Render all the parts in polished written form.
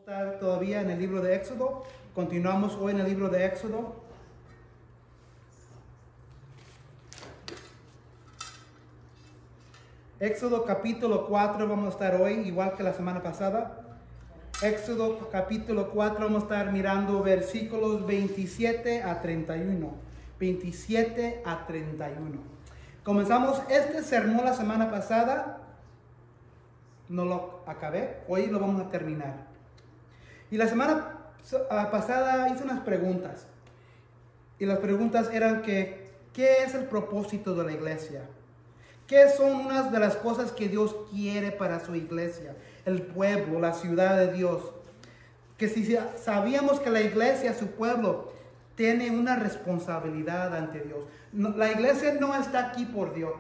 Estar todavía en el libro de Éxodo. Continuamos hoy en el libro de Éxodo. Éxodo capítulo 4 vamos a estar hoy, igual que la semana pasada. Éxodo capítulo 4 vamos a estar mirando versículos 27 a 31. 27 a 31. Comenzamos este sermón la semana pasada. No lo acabé, hoy lo vamos a terminar. Y la semana pasada hice unas preguntas. Y las preguntas eran que, ¿qué es el propósito de la iglesia? ¿Qué son unas de las cosas que Dios quiere para su iglesia? El pueblo, la ciudad de Dios. Que si sabíamos que la iglesia, su pueblo, tiene una responsabilidad ante Dios. La iglesia no está aquí por Dios.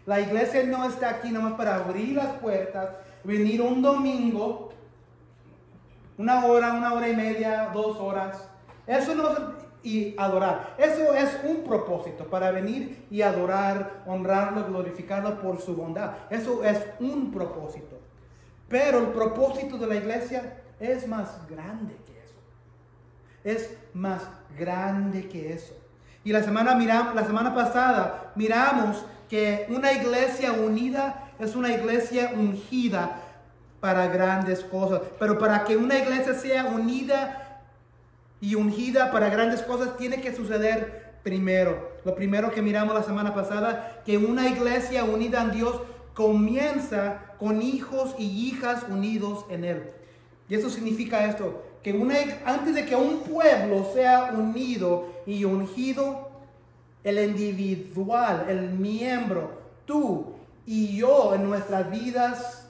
La iglesia no está aquí nomás para abrir las puertas, venir un domingo, una hora y media, 2 horas. Eso no es, y adorar. Eso es un propósito, para venir y adorar, honrarlo, glorificarlo por su bondad. Eso es un propósito. Pero el propósito de la iglesia es más grande que eso. Es más grande que eso. Y la semana pasada miramos que una iglesia unida es una iglesia ungida para grandes cosas. Pero para que una iglesia sea unida y ungida para grandes cosas, tiene que suceder primero. Lo primero que miramos la semana pasada, que una iglesia unida en Dios comienza con hijos y hijas unidos en Él. Y eso significa esto, que antes de que un pueblo sea unido y ungido, el individual, el miembro, tú y yo en nuestras vidas,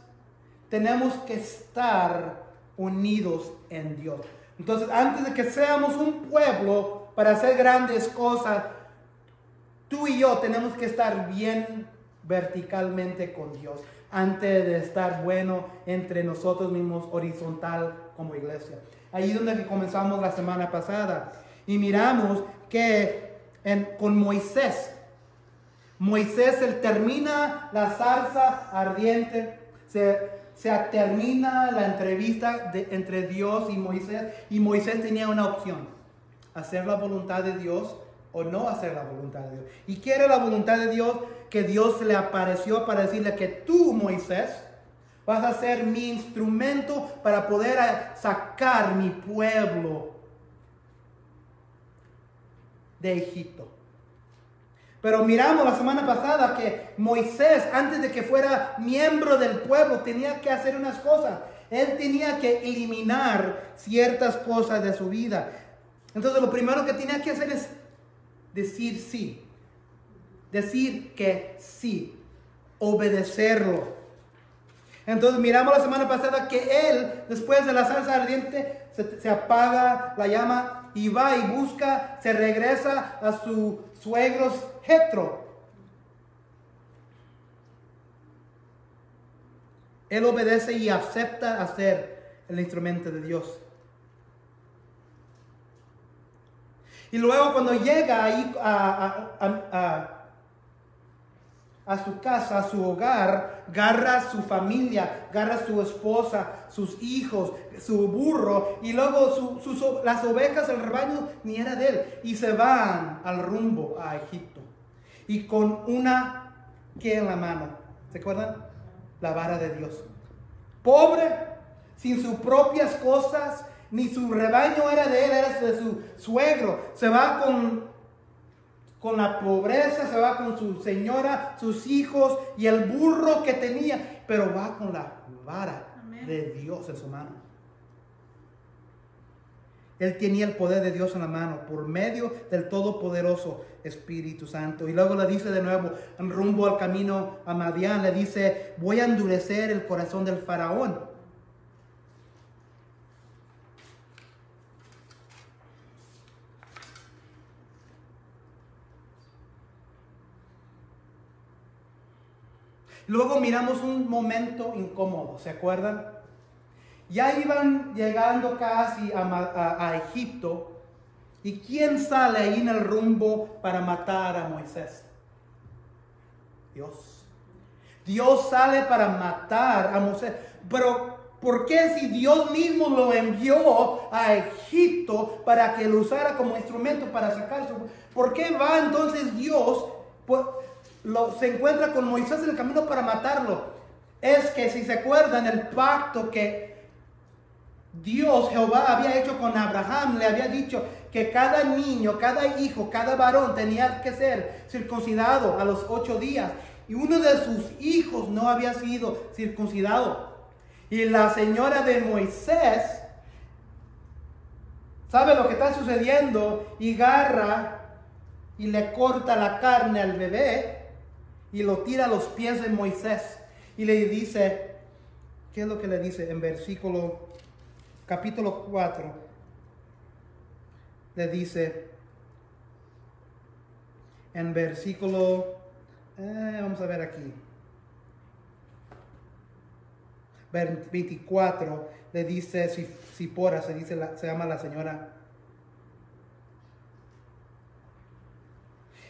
tenemos que estar unidos en Dios. Entonces, antes de que seamos un pueblo para hacer grandes cosas, tú y yo tenemos que estar bien verticalmente con Dios, antes de estar bueno entre nosotros mismos, horizontal como iglesia. Ahí es donde comenzamos la semana pasada. Y miramos que con Moisés, él termina la zarza ardiente, se termina la entrevista entre Dios y Moisés tenía una opción: hacer la voluntad de Dios o no hacer la voluntad de Dios. ¿Y qué era la voluntad de Dios? Que Dios se le apareció para decirle que tú, Moisés, vas a ser mi instrumento para poder sacar mi pueblo de Egipto. Pero miramos la semana pasada que Moisés, antes de que fuera miembro del pueblo, tenía que hacer unas cosas. Él tenía que eliminar ciertas cosas de su vida. Entonces lo primero que tenía que hacer es decir sí. Decir que sí. Obedecerlo. Entonces miramos la semana pasada que él, después de la zarza ardiente, se apaga la llama y va y busca, se regresa a sus suegros Jetro. Él obedece y acepta hacer el instrumento de Dios. Y luego cuando llega ahí a su casa, a su hogar, agarra a su familia, agarra a su esposa, sus hijos, su burro, y luego las ovejas, el rebaño, ni era de él, y se van al rumbo a Egipto. Y con ¿qué en la mano? ¿Se acuerdan? La vara de Dios. Pobre, sin sus propias cosas, ni su rebaño era de él, era de su suegro. Se va con la pobreza, se va con su señora, sus hijos y el burro que tenía, pero va con la vara de Dios en su mano. Él tenía el poder de Dios en la mano por medio del todopoderoso Espíritu Santo. Y luego le dice de nuevo, en rumbo al camino a Madián, le dice: voy a endurecer el corazón del faraón. Luego miramos un momento incómodo, ¿se acuerdan? Ya iban llegando casi a Egipto. ¿Y quién sale ahí en el rumbo para matar a Moisés? Dios. Dios sale para matar a Moisés. Pero ¿Por qué si Dios mismo lo envió a Egipto para que lo usara como instrumento para sacar ¿por qué va entonces Dios, se encuentra con Moisés en el camino para matarlo? Es que si se acuerdan el pacto que Dios, Jehová, había hecho con Abraham, le había dicho que cada niño, cada hijo, cada varón tenía que ser circuncidado a los 8 días. Y uno de sus hijos no había sido circuncidado. Y la señora de Moisés sabe lo que está sucediendo y agarra y le corta la carne al bebé y lo tira a los pies de Moisés. Y le dice, ¿qué es lo que le dice en capítulo 4? Le dice en versículo, vamos a ver aquí, 24, le dice Sipora, se llama la señora.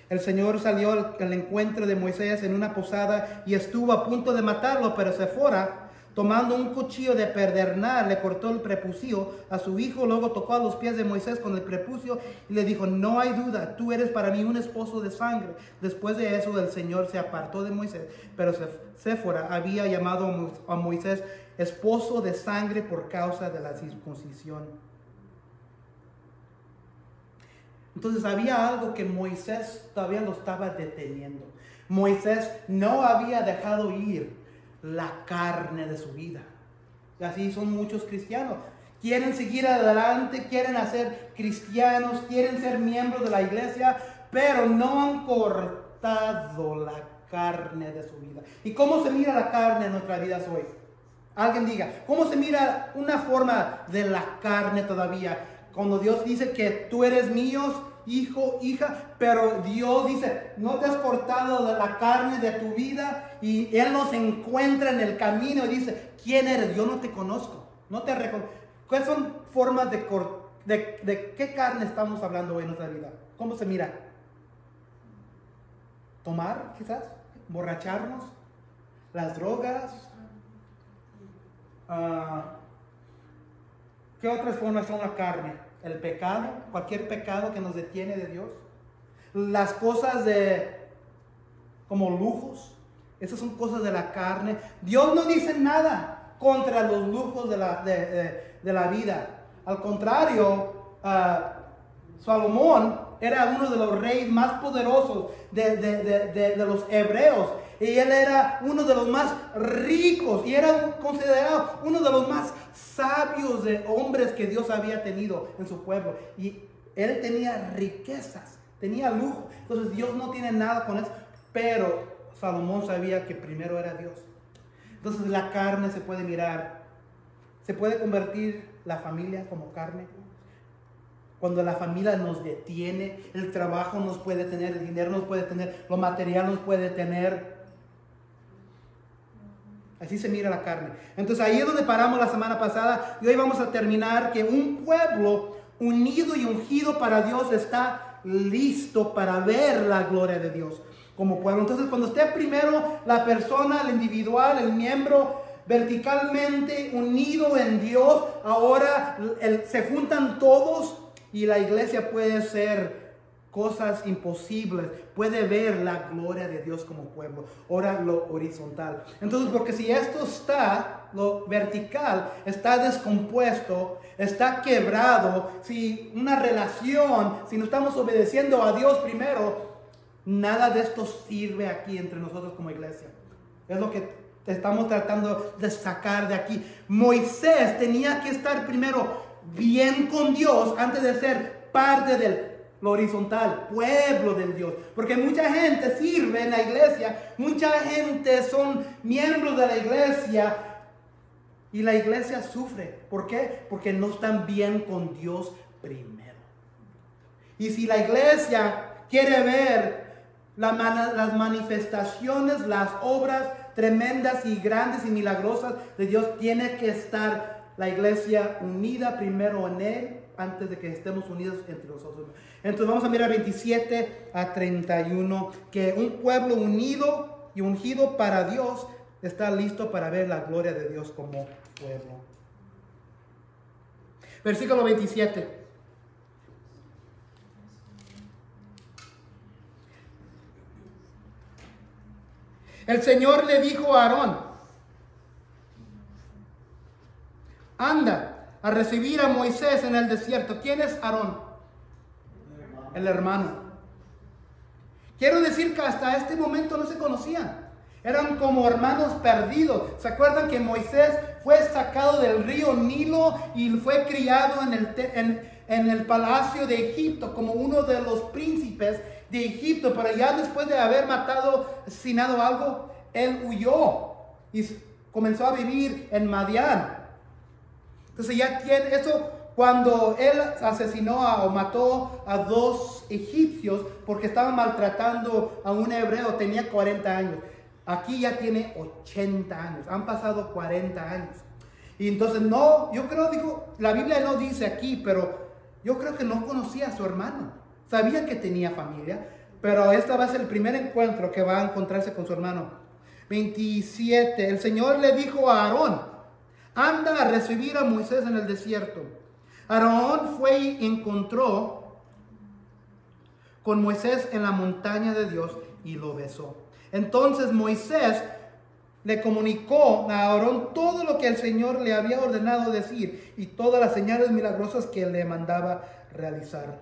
El Señor salió al encuentro de Moisés en una posada y estuvo a punto de matarlo, pero Sefora, tomando un cuchillo de pedernal, le cortó el prepucio a su hijo, luego tocó a los pies de Moisés con el prepucio y le dijo, no hay duda, tú eres para mí un esposo de sangre. Después de eso el Señor se apartó de Moisés, pero Sefora había llamado a Moisés esposo de sangre por causa de la circuncisión. Entonces había algo que Moisés todavía lo estaba deteniendo. Moisés no había dejado ir la carne de su vida. Y así son muchos cristianos. Quieren seguir adelante, quieren ser cristianos, quieren ser miembros de la iglesia, pero no han cortado la carne de su vida. ¿Y cómo se mira la carne en nuestras vidas hoy? Alguien diga, ¿cómo se mira una forma de la carne todavía? Cuando Dios dice que tú eres mío, hijo, hija, pero Dios dice, no te has cortado de la carne de tu vida, y Él nos encuentra en el camino y dice, ¿quién eres? Yo no te conozco, no te reconozco. ¿Cuáles son formas de qué carne estamos hablando hoy en nuestra vida? ¿Cómo se mira? ¿Tomar quizás? ¿Borracharnos? ¿Las drogas? ¿Qué otras formas son la carne? El pecado, cualquier pecado que nos detiene de Dios. Las cosas como lujos, esas son cosas de la carne. Dios no dice nada contra los lujos de la vida. Al contrario, Salomón era uno de los reyes más poderosos de los hebreos. Y él era uno de los más ricos y era considerado uno de los más sabios de hombres que Dios había tenido en su pueblo. Y él tenía riquezas, tenía lujo. Entonces Dios no tiene nada con eso. Pero Salomón sabía que primero era Dios. Entonces la carne se puede mirar. Se puede convertir la familia como carne. Cuando la familia nos detiene, el trabajo nos puede tener, el dinero nos puede tener, lo material nos puede tener. Así se mira la carne. Entonces ahí es donde paramos la semana pasada. Y hoy vamos a terminar que un pueblo unido y ungido para Dios está listo para ver la gloria de Dios como pueblo. Entonces cuando esté primero la persona, el individual, el miembro verticalmente unido en Dios, ahora se juntan todos y la iglesia puede ser cosas imposibles, puede ver la gloria de Dios como pueblo. Ahora lo horizontal. Entonces, porque si esto está, lo vertical, está descompuesto, está quebrado, si una relación, si no estamos obedeciendo a Dios primero, nada de esto sirve aquí entre nosotros como iglesia. Es lo que estamos tratando de sacar de aquí. Moisés tenía que estar primero bien con Dios antes de ser parte del lo horizontal, pueblo del Dios. Porque mucha gente sirve en la iglesia, mucha gente son miembros de la iglesia y la iglesia sufre. ¿Por qué? Porque no están bien con Dios primero. Y si la iglesia quiere ver las manifestaciones, las obras tremendas y grandes y milagrosas de Dios, tiene que estar la iglesia unida primero en Él, antes de que estemos unidos entre nosotros. Entonces vamos a mirar 27 a 31, que un pueblo unido y ungido para Dios está listo para ver la gloria de Dios como pueblo. Versículo 27. El Señor le dijo a Aarón: anda a recibir a Moisés en el desierto. ¿Quién es Aarón? El hermano. Quiero decir que hasta este momento no se conocían. Eran como hermanos perdidos. ¿Se acuerdan que Moisés fue sacado del río Nilo y fue criado en el palacio de Egipto como uno de los príncipes de Egipto? Pero ya después de haber matado, asesinado algo, él huyó y comenzó a vivir en Madián. Entonces ya tiene eso. Cuando él asesinó o mató a 2 egipcios porque estaban maltratando a un hebreo, tenía 40 años. Aquí ya tiene 80 años. Han pasado 40 años. Y entonces no, yo creo, la Biblia no dice aquí, pero yo creo que no conocía a su hermano. Sabía que tenía familia, pero esta va a ser el primer encuentro que va a encontrarse con su hermano. 27. El Señor le dijo a Aarón: anda a recibir a Moisés en el desierto. Aarón fue y encontró con Moisés en la montaña de Dios y lo besó. Entonces Moisés le comunicó a Aarón todo lo que el Señor le había ordenado decir y todas las señales milagrosas que le mandaba realizar.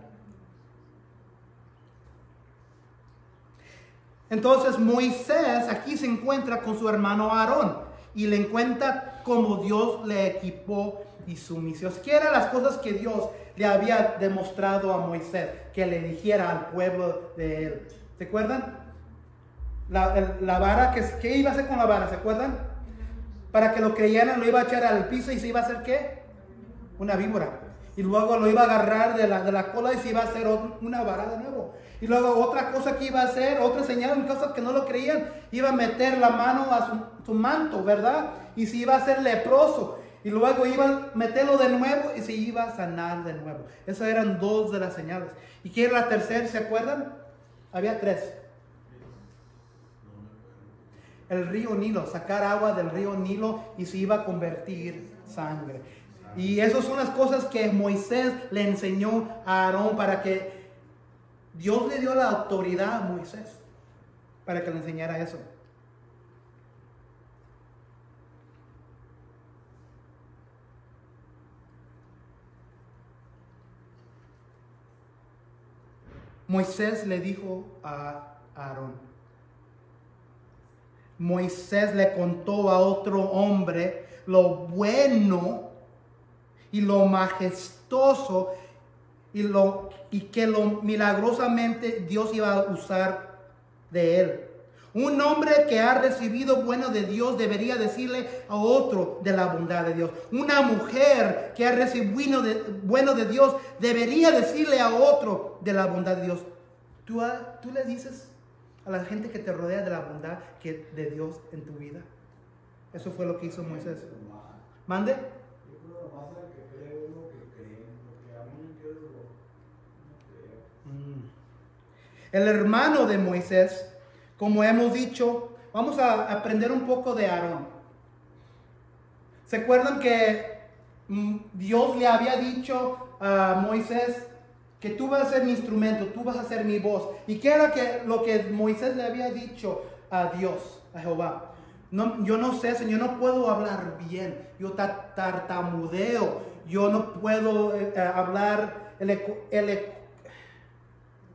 Entonces Moisés aquí se encuentra con su hermano Aarón y le encuentra cómo Dios le equipó y su misión. ¿Qué eran las cosas que Dios le había demostrado a Moisés que le dijera al pueblo de él? ¿Se acuerdan? La vara, ¿qué iba a hacer con la vara? ¿Se acuerdan? Para que lo creyeran, lo iba a echar al piso y se iba a hacer ¿qué? Una víbora. Y luego lo iba a agarrar de la cola y se iba a hacer una vara de nuevo. Y luego otra cosa que iba a hacer, otra señal, en caso que no lo creían, iba a meter la mano a su manto, ¿verdad? Y se iba a hacer leproso. Y luego iba a meterlo de nuevo y se iba a sanar de nuevo. Esas eran 2 de las señales. ¿Y qué era la tercera? ¿Se acuerdan? Había 3. El río Nilo, sacar agua del río Nilo y se iba a convertir sangre. Y esas son las cosas que Moisés le enseñó a Aarón para que Dios le dio la autoridad a Moisés para que le enseñara eso. Moisés le dijo a Aarón. Moisés le contó a otro hombre lo bueno y lo majestuoso y que lo milagrosamente Dios iba a usar de él. Un hombre que ha recibido bueno de Dios debería decirle a otro de la bondad de Dios. Una mujer que ha recibido bueno de Dios debería decirle a otro de la bondad de Dios. ¿Tú le dices a la gente que te rodea de la bondad de Dios en tu vida? Eso fue lo que hizo Moisés. ¿Mande? El hermano de Moisés, como hemos dicho, vamos a aprender un poco de Aarón. ¿Se acuerdan que Dios le había dicho a Moisés que tú vas a ser mi instrumento, tú vas a ser mi voz? ¿Y qué era lo que Moisés le había dicho a Dios, a Jehová? No, yo no sé, Señor, no puedo hablar bien, yo tartamudeo, yo no puedo hablar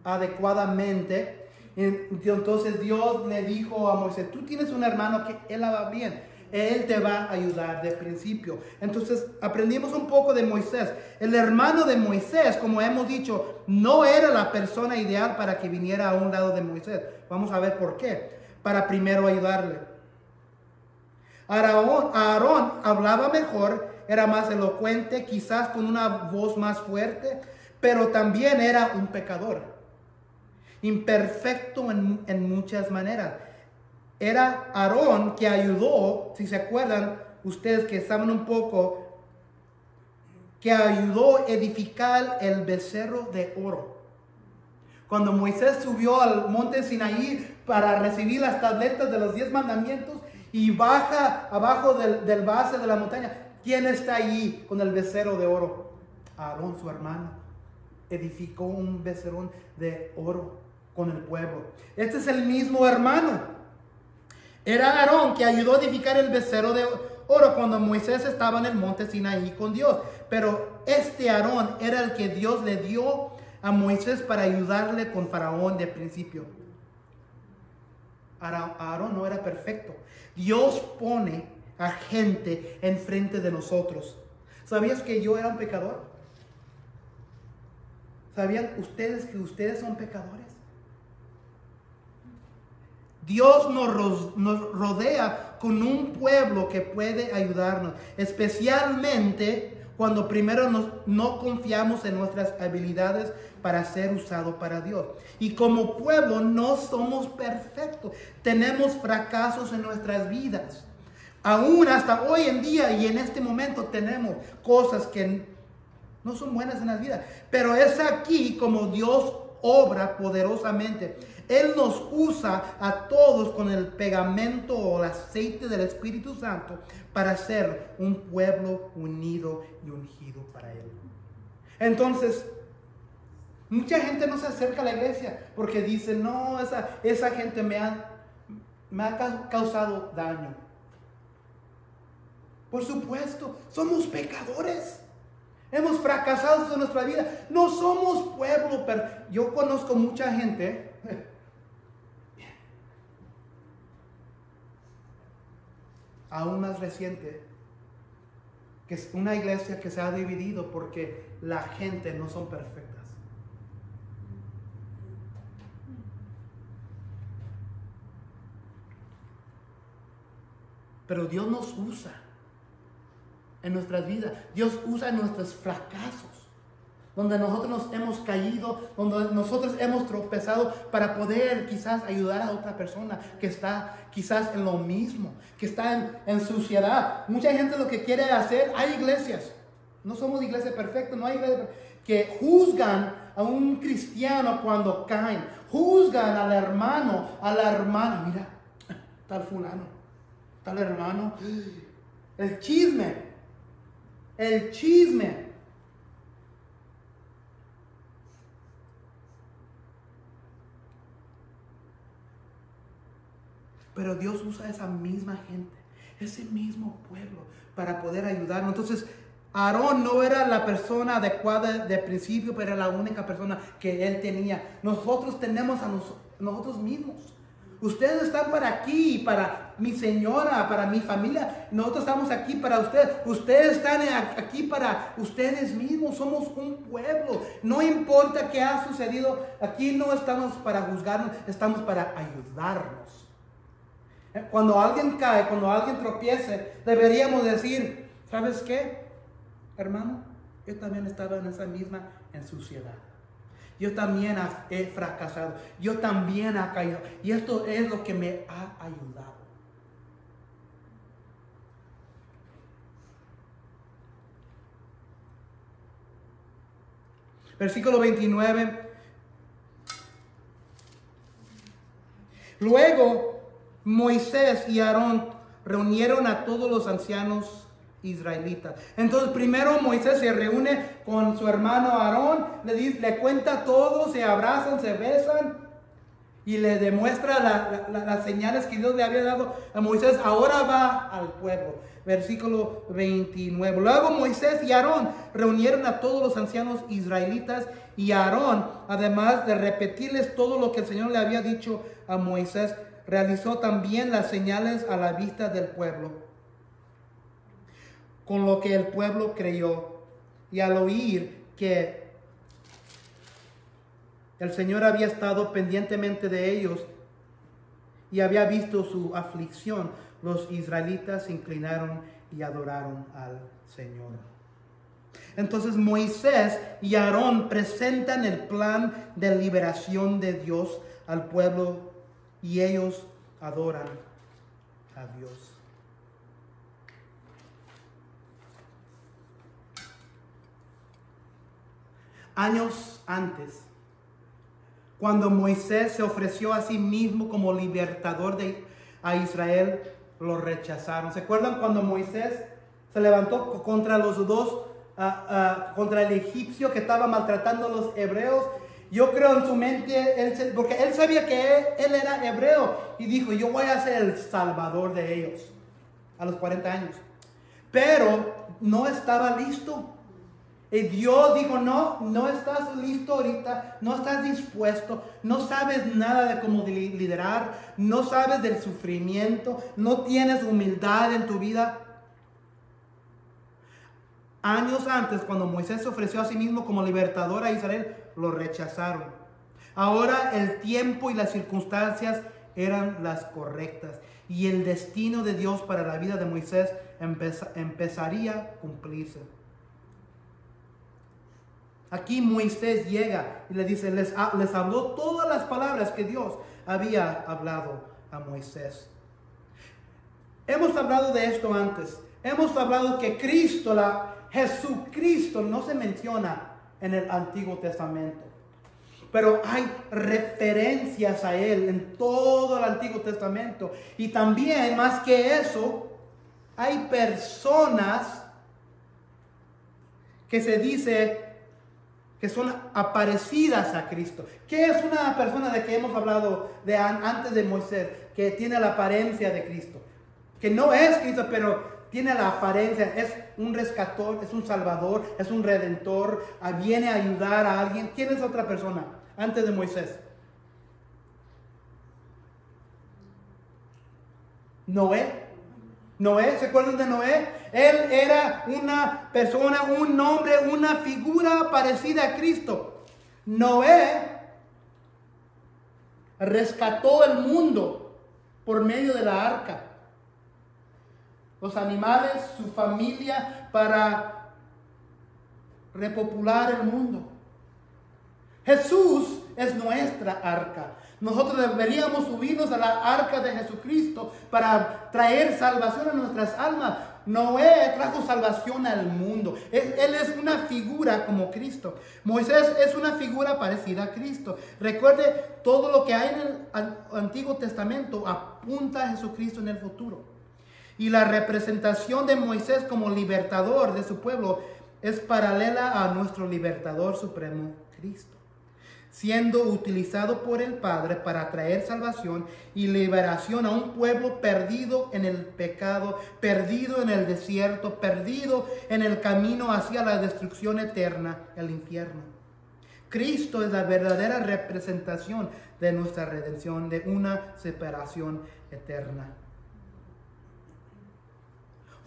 adecuadamente. Entonces Dios le dijo a Moisés: tú tienes un hermano que él habla bien, él te va a ayudar de principio. Entonces aprendimos un poco de Moisés. El hermano de Moisés, como hemos dicho, no era la persona ideal para que viniera a un lado de Moisés. Vamos a ver por qué. Para primero ayudarle. Aarón hablaba mejor, era más elocuente, quizás con una voz más fuerte, pero también era un pecador, imperfecto en muchas maneras. Era Aarón que ayudó, si se acuerdan ustedes que saben un poco, que ayudó a edificar el becerro de oro. Cuando Moisés subió al monte Sinaí para recibir las tabletas de los 10 mandamientos, y baja abajo del base de la montaña. ¿Quién está allí con el becerro de oro? Aarón, su hermano, edificó un becerrón de oro con el pueblo. Este es el mismo hermano. Era Aarón que ayudó a edificar el becerro de oro cuando Moisés estaba en el monte Sinaí con Dios. Pero este Aarón era el que Dios le dio a Moisés para ayudarle con Faraón de principio. Aarón no era perfecto. Dios pone a gente enfrente de nosotros. ¿Sabías que yo era un pecador? ¿Sabían ustedes que ustedes son pecadores? Dios nos rodea con un pueblo que puede ayudarnos, especialmente cuando primero no confiamos en nuestras habilidades para ser usados para Dios. Y como pueblo no somos perfectos, tenemos fracasos en nuestras vidas. Aún hasta hoy en día y en este momento tenemos cosas que no son buenas en la vida. Pero es aquí como Dios obra poderosamente. Él nos usa a todos con el pegamento o el aceite del Espíritu Santo para ser un pueblo unido y ungido para Él. Entonces, mucha gente no se acerca a la iglesia porque dice, no, esa gente me ha causado daño. Por supuesto, somos pecadores. Hemos fracasado en nuestra vida. No somos pueblo, pero yo conozco mucha gente aún más reciente, que es una iglesia que se ha dividido porque la gente no son perfectas. Pero Dios nos usa en nuestras vidas. Dios usa nuestros fracasos, donde nosotros nos hemos caído, donde nosotros hemos tropezado para poder quizás ayudar a otra persona que está quizás en lo mismo, que está en suciedad. Mucha gente lo que quiere hacer, hay iglesias, no somos iglesias perfectas, no hay iglesias que juzgan a un cristiano cuando caen, juzgan al hermano, a la hermana. Mira, tal fulano, tal hermano, el chisme. Pero Dios usa a esa misma gente, ese mismo pueblo, para poder ayudarnos. Entonces, Aarón no era la persona adecuada de principio, pero era la única persona que él tenía. Nosotros tenemos a nosotros mismos. Ustedes están para aquí, para mi señora, para mi familia. Nosotros estamos aquí para ustedes. Ustedes están aquí para ustedes mismos. Somos un pueblo. No importa qué ha sucedido. Aquí no estamos para juzgarnos, estamos para ayudarnos. Cuando alguien cae, cuando alguien tropiece, deberíamos decir, ¿sabes qué, hermano? Yo también estaba en esa misma suciedad. Yo también he fracasado. Yo también he caído. Y esto es lo que me ha ayudado. Versículo 29. Luego Moisés y Aarón reunieron a todos los ancianos israelitas. Entonces primero Moisés se reúne con su hermano Aarón, le cuenta todo, se abrazan, se besan y le demuestra las señales que Dios le había dado a Moisés. Ahora va al pueblo. Versículo 29. Luego Moisés y Aarón reunieron a todos los ancianos israelitas, y Aarón, además de repetirles todo lo que el Señor le había dicho a Moisés, realizó también las señales a la vista del pueblo, con lo que el pueblo creyó. Y al oír que el Señor había estado pendientemente de ellos y había visto su aflicción, los israelitas se inclinaron y adoraron al Señor. Entonces Moisés y Aarón presentan el plan de liberación de Dios al pueblo y ellos adoran a Dios. Años antes, cuando Moisés se ofreció a sí mismo como libertador a Israel, lo rechazaron. ¿Se acuerdan cuando Moisés se levantó contra los dos, contra el egipcio que estaba maltratando a los hebreos? Yo creo en su mente, porque él sabía que él era hebreo, y dijo, yo voy a ser el salvador de ellos, a los 40 años. Pero no estaba listo. Y Dios dijo, no estás listo ahorita, no estás dispuesto, no sabes nada de cómo liderar, no sabes del sufrimiento, no tienes humildad en tu vida. Años antes, cuando Moisés se ofreció a sí mismo como libertador a Israel, lo rechazaron. Ahora el tiempo y las circunstancias eran las correctas, y el destino de Dios para la vida de Moisés empezaría a cumplirse. Aquí Moisés llega y le dice, les habló todas las palabras que Dios había hablado a Moisés. Hemos hablado de esto antes. Hemos hablado que Jesucristo no se menciona en el Antiguo Testamento, pero hay referencias a Él en todo el Antiguo Testamento. Y también, más que eso, hay personas que se dice que son aparecidas a Cristo. ¿Qué es una persona de que hemos hablado antes de Moisés, que tiene la apariencia de Cristo? Que no es Cristo, pero tiene la apariencia, es un rescatador, es un salvador, es un redentor, viene a ayudar a alguien. ¿Quién es otra persona antes de Moisés? Noé. ¿se acuerdan de Noé? Él era una persona, un hombre, una figura parecida a Cristo. Noé rescató el mundo por medio de la arca. Los animales, su familia, para repopular el mundo. Jesús es nuestra arca. Nosotros deberíamos subirnos a la arca de Jesucristo para traer salvación a nuestras almas. Noé trajo salvación al mundo. Él es una figura como Cristo. Moisés es una figura parecida a Cristo. Recuerde, todo lo que hay en el Antiguo Testamento apunta a Jesucristo en el futuro. Y la representación de Moisés como libertador de su pueblo es paralela a nuestro libertador supremo, Cristo, siendo utilizado por el Padre para traer salvación y liberación a un pueblo perdido en el pecado, perdido en el desierto, perdido en el camino hacia la destrucción eterna, el infierno. Cristo es la verdadera representación de nuestra redención, de una separación eterna.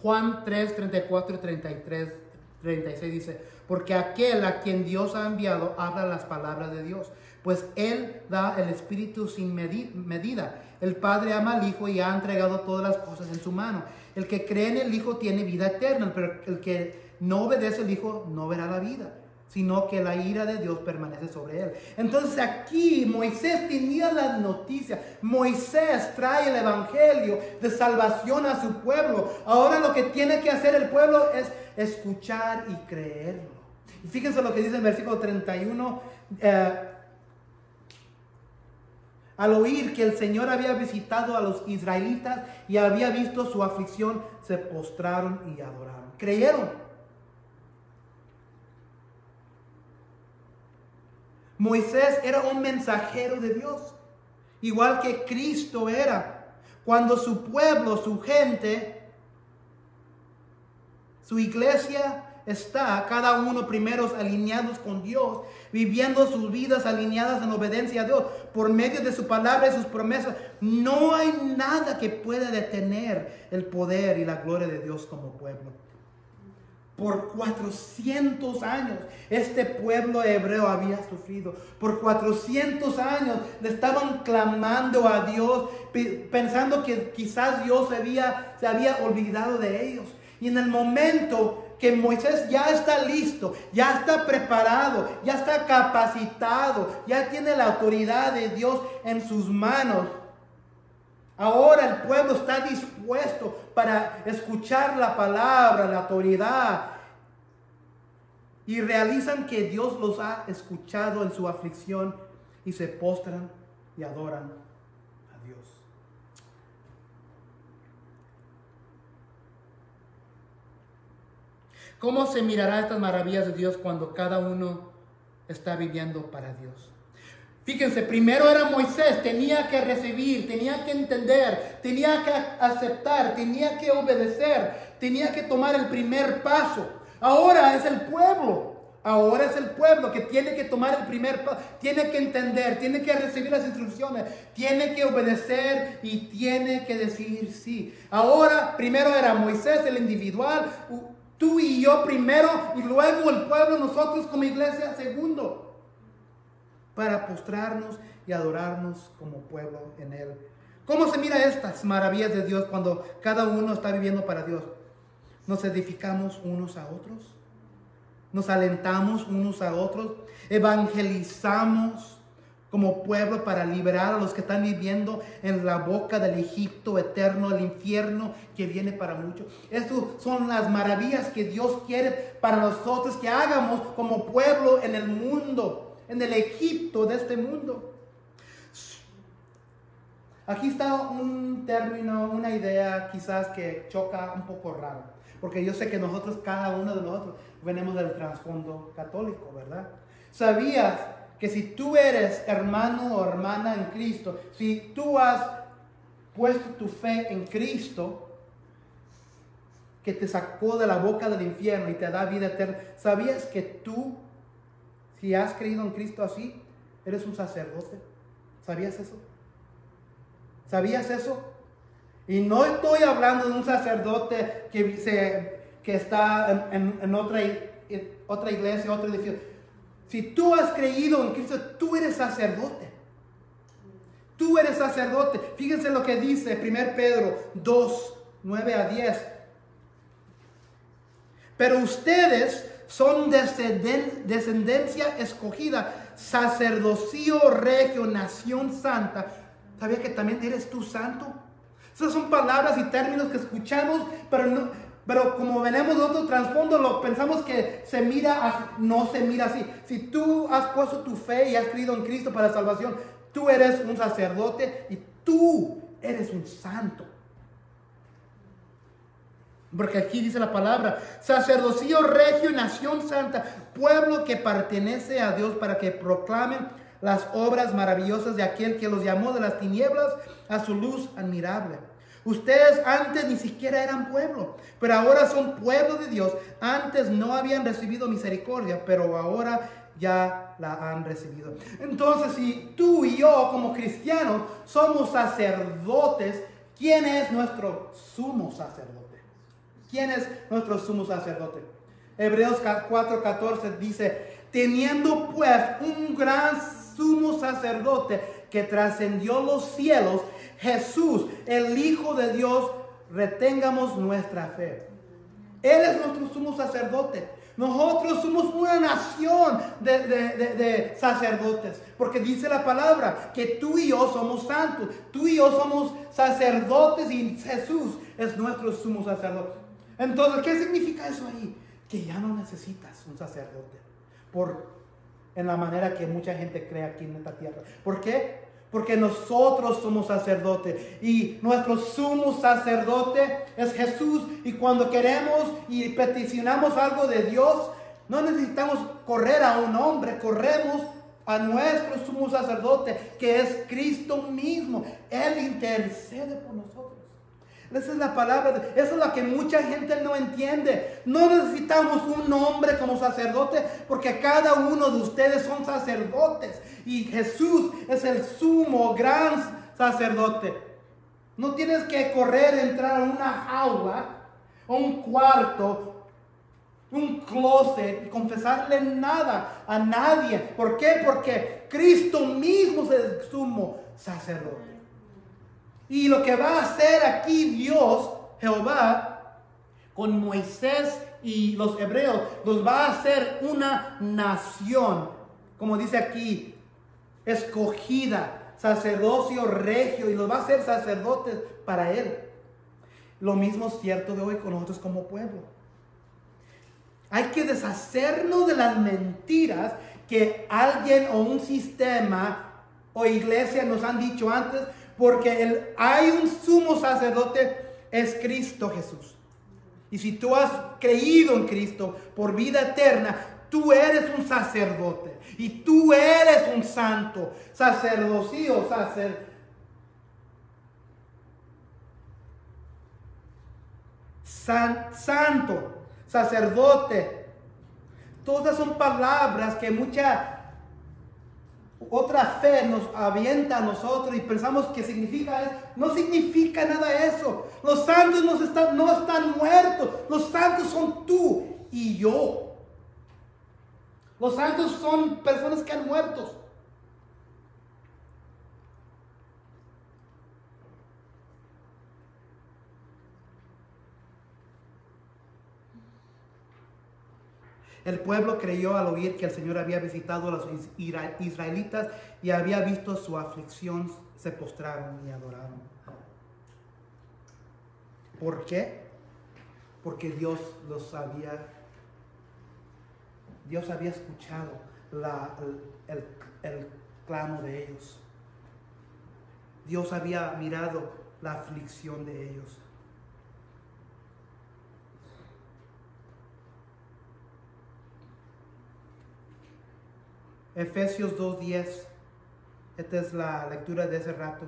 Juan 3, 34 y 36 dice, porque aquel a quien Dios ha enviado habla las palabras de Dios, pues Él da el Espíritu sin medida. El Padre ama al Hijo y ha entregado todas las cosas en su mano. El que cree en el Hijo tiene vida eterna, pero el que no obedece al Hijo no verá la vida, sino que la ira de Dios permanece sobre él. Entonces aquí Moisés tenía las noticias. Moisés trae el evangelio de salvación a su pueblo. Ahora lo que tiene que hacer el pueblo es escuchar y creerlo. Y fíjense lo que dice en versículo 31. Al oír que el Señor había visitado a los israelitas y había visto su aflicción, se postraron y adoraron. Creyeron. Moisés era un mensajero de Dios, igual que Cristo era. Cuando su pueblo, su gente, su iglesia está, cada uno primeros alineados con Dios, viviendo sus vidas alineadas en obediencia a Dios, por medio de su palabra y sus promesas, no hay nada que pueda detener el poder y la gloria de Dios como pueblo. Por 400 años este pueblo hebreo había sufrido. Por 400 años le estaban clamando a Dios, pensando que quizás Dios se había olvidado de ellos. Y en el momento que Moisés ya está listo, ya está preparado, ya está capacitado, ya tiene la autoridad de Dios en sus manos, ahora el pueblo está dispuesto para escuchar la palabra, la autoridad. Y realizan que Dios los ha escuchado en su aflicción y se postran y adoran a Dios. ¿Cómo se mirará estas maravillas de Dios cuando cada uno está viviendo para Dios? Fíjense, primero era Moisés, tenía que recibir, tenía que entender, tenía que aceptar, tenía que obedecer, tenía que tomar el primer paso. Ahora es el pueblo. Ahora es el pueblo que tiene que tomar el primer paso, tiene que entender, tiene que recibir las instrucciones, tiene que obedecer y tiene que decir sí. Ahora, primero era Moisés, el individual, tú y yo primero, y luego el pueblo, nosotros como iglesia, segundo, para postrarnos y adorarnos como pueblo en Él. ¿Cómo se mira estas maravillas de Dios cuando cada uno está viviendo para Dios? Nos edificamos unos a otros. Nos alentamos unos a otros, evangelizamos como pueblo para liberar a los que están viviendo en la boca del Egipto eterno, el infierno que viene para muchos. Estas son las maravillas que Dios quiere para nosotros que hagamos como pueblo en el mundo, en el Egipto de este mundo. Aquí está un término, una idea quizás que choca un poco raro. Porque yo sé que nosotros, cada uno de nosotros, venimos del trasfondo católico, ¿verdad? ¿Sabías que si tú eres hermano o hermana en Cristo, si tú has puesto tu fe en Cristo, que te sacó de la boca del infierno y te da vida eterna, ¿sabías que tú, si has creído en Cristo así, eres un sacerdote? ¿Sabías eso? ¿Sabías eso? Y no estoy hablando de un sacerdote que está en otra iglesia, otro edificio. Si tú has creído en Cristo, tú eres sacerdote. Tú eres sacerdote. Fíjense lo que dice 1 Pedro 2, 9 a 10. Pero ustedes son descendencia escogida, sacerdocio regio, nación santa. ¿Sabías que también eres tú santo? Esas son palabras y términos que escuchamos, pero como venimos de otro trasfondo, lo pensamos que no se mira así. Si tú has puesto tu fe y has creído en Cristo para la salvación, tú eres un sacerdote y tú eres un santo. Porque aquí dice la palabra, sacerdocio regio, nación santa, pueblo que pertenece a Dios para que proclamen las obras maravillosas de aquel que los llamó de las tinieblas a su luz admirable. Ustedes antes ni siquiera eran pueblo, pero ahora son pueblo de Dios. Antes no habían recibido misericordia, pero ahora ya la han recibido. Entonces, si tú y yo como cristianos somos sacerdotes, ¿quién es nuestro sumo sacerdote? ¿Quién es nuestro sumo sacerdote? Hebreos 4:14 dice, teniendo pues un gran sumo sacerdote que trascendió los cielos, Jesús, el Hijo de Dios, retengamos nuestra fe. Él es nuestro sumo sacerdote. Nosotros somos una nación de sacerdotes, porque dice la palabra que tú y yo somos santos, tú y yo somos sacerdotes y Jesús es nuestro sumo sacerdote. Entonces, ¿qué significa eso ahí? Que ya no necesitas un sacerdote, en la manera que mucha gente cree aquí en esta tierra. ¿Por qué? Porque nosotros somos sacerdotes y nuestro sumo sacerdote es Jesús. Y cuando queremos y peticionamos algo de Dios, no necesitamos correr a un hombre, corremos a nuestro sumo sacerdote, que es Cristo mismo. Él intercede por nosotros. Esa es la palabra, eso es lo que mucha gente no entiende. No necesitamos un hombre como sacerdote, porque cada uno de ustedes son sacerdotes. Y Jesús es el sumo, gran sacerdote. No tienes que correr, entrar a una jaula, a un cuarto, un closet y confesarle nada a nadie. ¿Por qué? Porque Cristo mismo es el sumo sacerdote. Y lo que va a hacer aquí Dios, Jehová, con Moisés y los hebreos, los va a hacer una nación, como dice aquí, escogida, sacerdocio regio, y los va a hacer sacerdotes para Él. Lo mismo es cierto de hoy con nosotros como pueblo. Hay que deshacernos de las mentiras que alguien o un sistema o iglesia nos han dicho antes, porque hay un sumo sacerdote, es Cristo Jesús. Y si tú has creído en Cristo por vida eterna, tú eres un sacerdote. Y tú eres un santo. Sacerdocio, santo, sacerdote. Todas son palabras que mucha otra fe nos avienta a nosotros y pensamos que significa eso. No significa nada eso. Los santos no están muertos. Los santos son tú y yo. Los santos son personas que han muerto. El pueblo creyó al oír que el Señor había visitado a los israelitas y había visto su aflicción, se postraron y adoraron. ¿Por qué? Porque Dios había escuchado el clamo de ellos. Dios había mirado la aflicción de ellos. Efesios 2:10. Esta es la lectura de ese rato.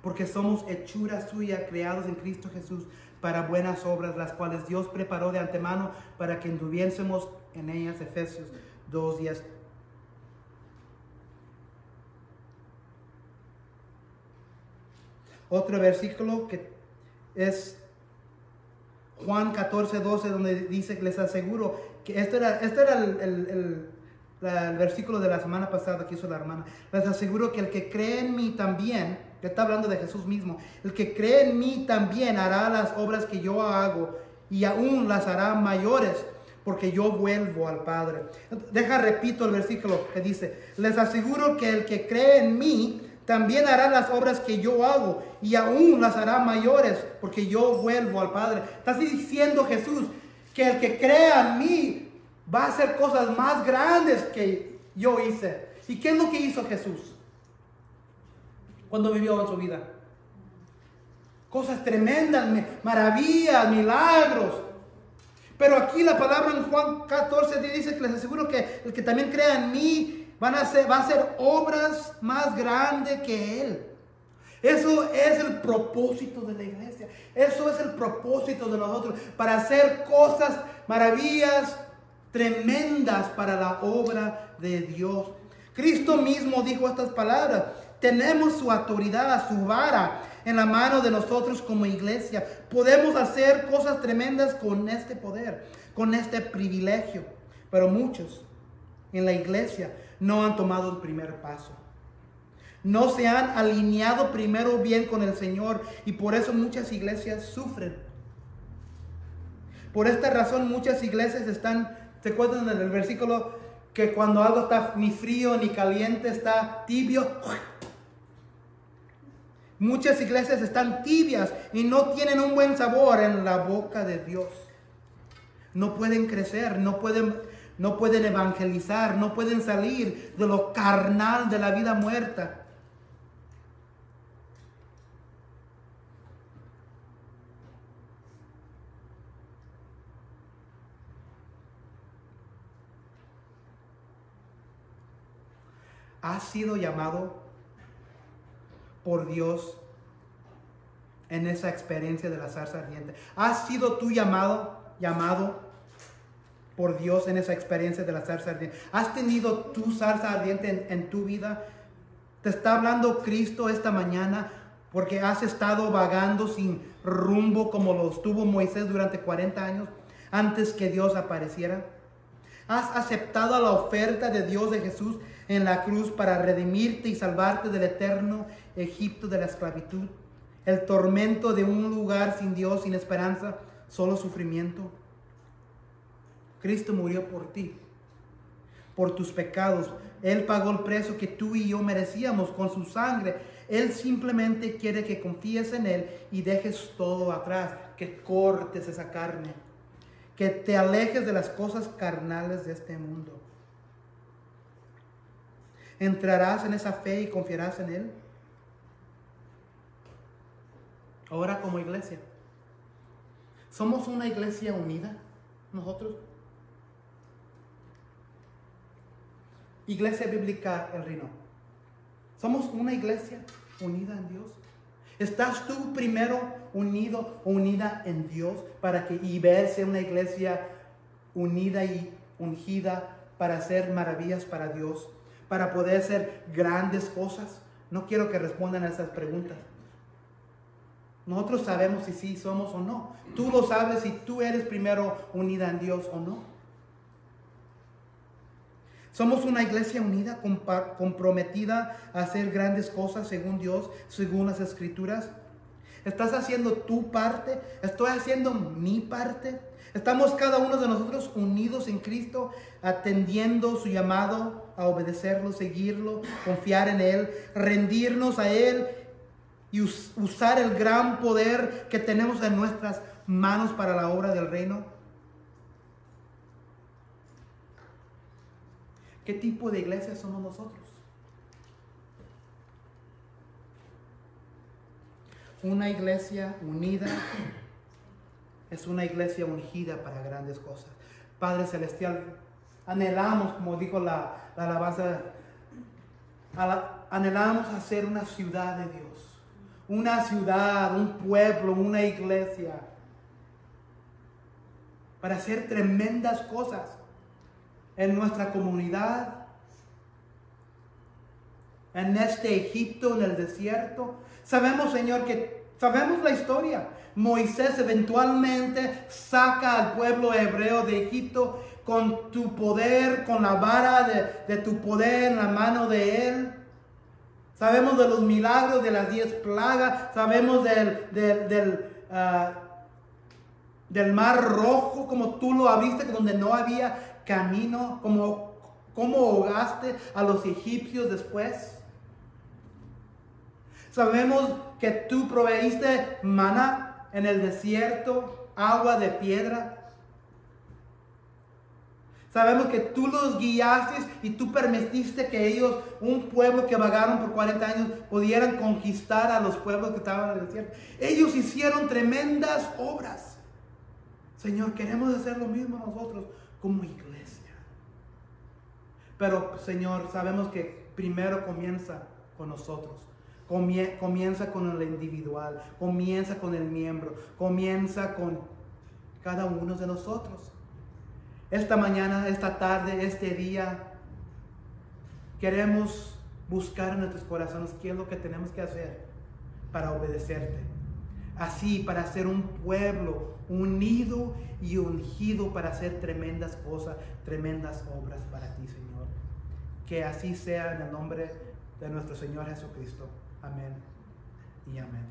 Porque somos hechura suya, creados en Cristo Jesús para buenas obras, las cuales Dios preparó de antemano para que anduviésemos en ellas. Efesios 2:10. Otro versículo que es Juan 14:12, donde dice que les aseguro que este era el versículo de la semana pasada que hizo la hermana. Les aseguro que el que cree en mí también, que está hablando de Jesús mismo, el que cree en mí también hará las obras que yo hago y aún las hará mayores, porque yo vuelvo al Padre. Repito el versículo que dice, les aseguro que el que cree en mí también hará las obras que yo hago y aún las hará mayores, porque yo vuelvo al Padre. Está diciendo Jesús que el que crea en mí va a hacer cosas más grandes que yo hice. ¿Y qué es lo que hizo Jesús cuando vivió en su vida? Cosas tremendas, maravillas, milagros. Pero aquí la palabra en Juan 14 dice que les aseguro que el que también crea en mí va a hacer obras más grandes que Él. Eso es el propósito de la iglesia. Eso es el propósito de nosotros. Para hacer cosas, maravillas tremendas para la obra de Dios. Cristo mismo dijo estas palabras. Tenemos su autoridad, su vara en la mano de nosotros como iglesia. Podemos hacer cosas tremendas con este poder, con este privilegio. Pero muchos en la iglesia no han tomado el primer paso. No se han alineado primero bien con el Señor y por eso muchas iglesias sufren. Por esta razón muchas iglesias ¿se acuerdan del versículo que cuando algo está ni frío ni caliente, está tibio? Muchas iglesias están tibias y no tienen un buen sabor en la boca de Dios. No pueden crecer, no pueden evangelizar, no pueden salir de lo carnal de la vida muerta. ¿Has sido llamado por Dios en esa experiencia de la zarza ardiente? ¿Has sido tú llamado por Dios en esa experiencia de la zarza ardiente? ¿Has tenido tu zarza ardiente en tu vida? Te está hablando Cristo esta mañana porque has estado vagando sin rumbo como lo estuvo Moisés durante 40 años antes que Dios apareciera. ¿Has aceptado la oferta de Dios de Jesús en la cruz para redimirte y salvarte del eterno Egipto de la esclavitud? El tormento de un lugar sin Dios, sin esperanza, solo sufrimiento. Cristo murió por ti, por tus pecados. Él pagó el precio que tú y yo merecíamos con su sangre. Él simplemente quiere que confíes en Él y dejes todo atrás, que cortes esa carne, que te alejes de las cosas carnales de este mundo. ¿Entrarás en esa fe y confiarás en Él? Ahora como iglesia, ¿somos una iglesia unida nosotros? Iglesia Bíblica El Rino, ¿somos una iglesia unida en Dios? ¿Estás tú primero unido o unida en Dios y verse una iglesia unida y ungida para hacer maravillas para Dios, para poder hacer grandes cosas? No quiero que respondan a esas preguntas. Nosotros sabemos si sí somos o no. Tú lo sabes si tú eres primero unida en Dios o no. Somos una iglesia unida, comprometida a hacer grandes cosas según Dios, según las Escrituras. ¿Estás haciendo tu parte? ¿Estoy haciendo mi parte? ¿Estamos cada uno de nosotros unidos en Cristo, atendiendo su llamado a obedecerlo, seguirlo, confiar en Él, rendirnos a Él y usar el gran poder que tenemos en nuestras manos para la obra del reino? ¿Qué tipo de iglesia somos nosotros? Una iglesia unida es una iglesia ungida para grandes cosas. Padre Celestial, anhelamos, como dijo la alabanza, anhelamos hacer una ciudad de Dios. Una ciudad, un pueblo, una iglesia. Para hacer tremendas cosas en nuestra comunidad, en este Egipto, en el desierto. Sabemos, Señor, sabemos la historia. Moisés eventualmente saca al pueblo hebreo de Egipto con tu poder, con la vara de tu poder en la mano de él. Sabemos de los milagros de las 10 plagas. Sabemos del mar rojo, como tú lo abriste, donde no había camino, como ahogaste a los egipcios después. Sabemos que tú proveíste maná en el desierto, agua de piedra. Sabemos que tú los guiaste y tú permitiste que ellos, un pueblo que vagaron por 40 años, pudieran conquistar a los pueblos que estaban en el desierto. Ellos hicieron tremendas obras. Señor, queremos hacer lo mismo nosotros como iglesia. Pero, Señor, sabemos que primero comienza con nosotros. Comienza con el individual, comienza con el miembro, comienza con cada uno de nosotros. Esta mañana, esta tarde, este día, queremos buscar en nuestros corazones qué es lo que tenemos que hacer para obedecerte. Así, para ser un pueblo unido y ungido para hacer tremendas cosas, tremendas obras para ti, Señor. Que así sea en el nombre de nuestro Señor Jesucristo. Amén y amén.